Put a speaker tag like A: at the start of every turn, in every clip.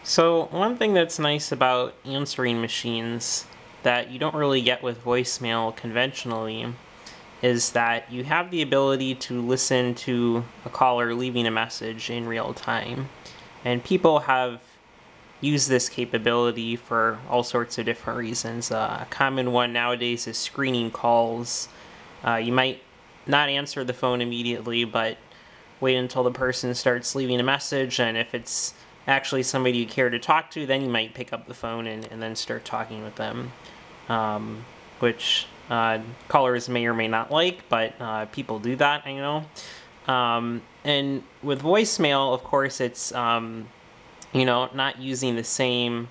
A: So one thing that's nice about answering machines that you don't really get with voicemail conventionally is that you have the ability to listen to a caller leaving a message in real time. And people have used this capability for all sorts of different reasons. A common one nowadays is screening calls. You might not answer the phone immediately, but wait until the person starts leaving a message, and if it's actually somebody you care to talk to, then you might pick up the phone and then start talking with them, which callers may or may not like, but people do that, I know. And with voicemail, of course, it's not using the same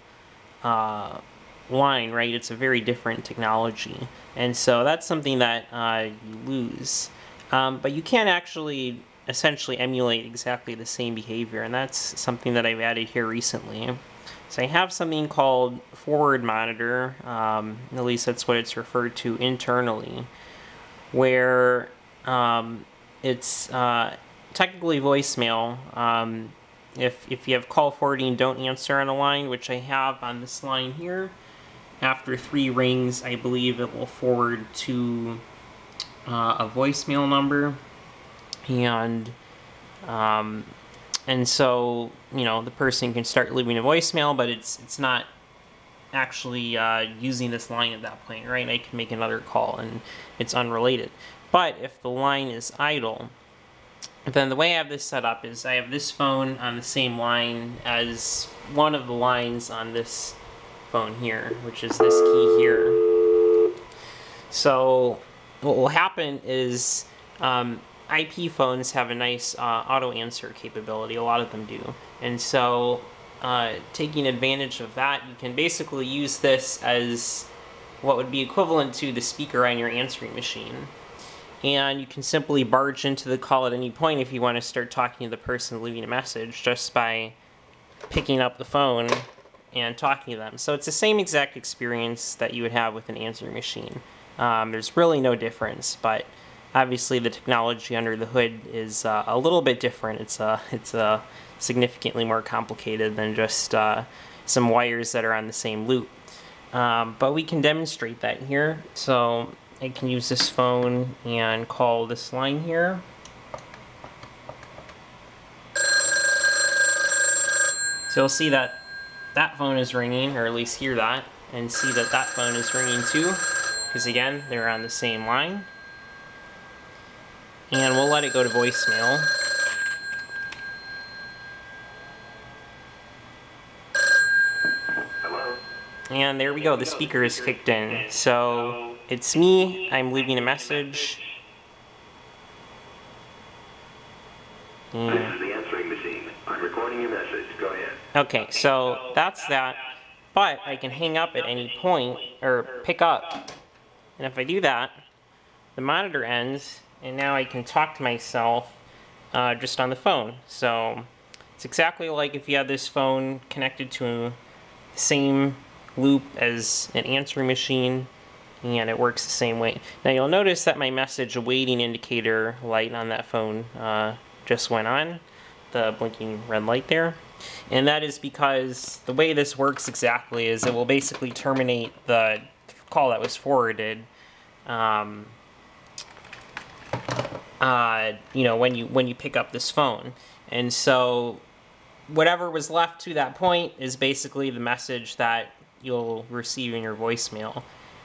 A: line, right? It's a very different technology, and so that's something that you lose. But you can actually essentially emulate exactly the same behavior, and that's something that I've added here recently. So I have something called forward monitor, at least that's what it's referred to internally, where it's technically voicemail. If you have call forwarding, don't answer on a line, which I have on this line here, after 3 rings, I believe it will forward to a voicemail number. And so, the person can start leaving a voicemail, but it's not actually using this line at that point, right? I can make another call and it's unrelated. But if the line is idle, then the way I have this set up is I have this phone on the same line as one of the lines on this phone here, which is this key here. So what will happen is IP phones have a nice auto answer capability. A lot of them do. And so taking advantage of that, you can basically use this as what would be equivalent to the speaker on your answering machine. And you can simply barge into the call at any point if you want to start talking to the person leaving a message just by picking up the phone and talking to them. So it's the same exact experience that you would have with an answering machine. There's really no difference, but obviously the technology under the hood is a little bit different. It's significantly more complicated than just some wires that are on the same loop. But we can demonstrate that here. So I can use this phone and call this line here. So you'll see that that phone is ringing, or at least hear that, and see that that phone is ringing too, because again, they're on the same line. And we'll let it go to voicemail.
B: Hello?
A: And there we go, the speaker is kicked in. So it's me, I'm leaving a message.
B: This is the answering machine. I'm recording your message. Go ahead.
A: Okay, so that's that. But I can hang up at any point, or pick up. And if I do that, the monitor ends, and now I can talk to myself just on the phone. So it's exactly like if you had this phone connected to the same loop as an answering machine, and it works the same way. Now you'll notice that my message awaiting indicator light on that phone just went on, the blinking red light there. And that is because the way this works exactly is it will basically terminate the call that was forwarded when you pick up this phone. And so whatever was left to that point is basically the message that you'll receive in your voicemail.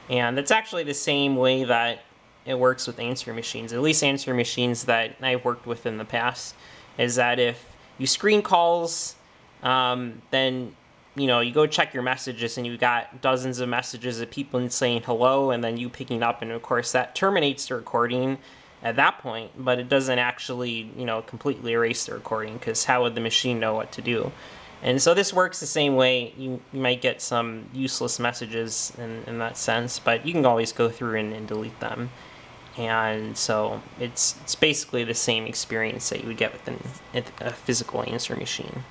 A: And that's actually the same way that it works with answering machines, at least answering machines that I've worked with in the past, is that if you screen calls, then you go check your messages and you've got dozens of messages of people saying hello and then you picking up, and of course that terminates the recording at that point, but it doesn't actually completely erase the recording, because how would the machine know what to do? And so this works the same way. You might get some useless messages in that sense, but you can always go through and delete them. And so it's basically the same experience that you would get with a physical answering machine.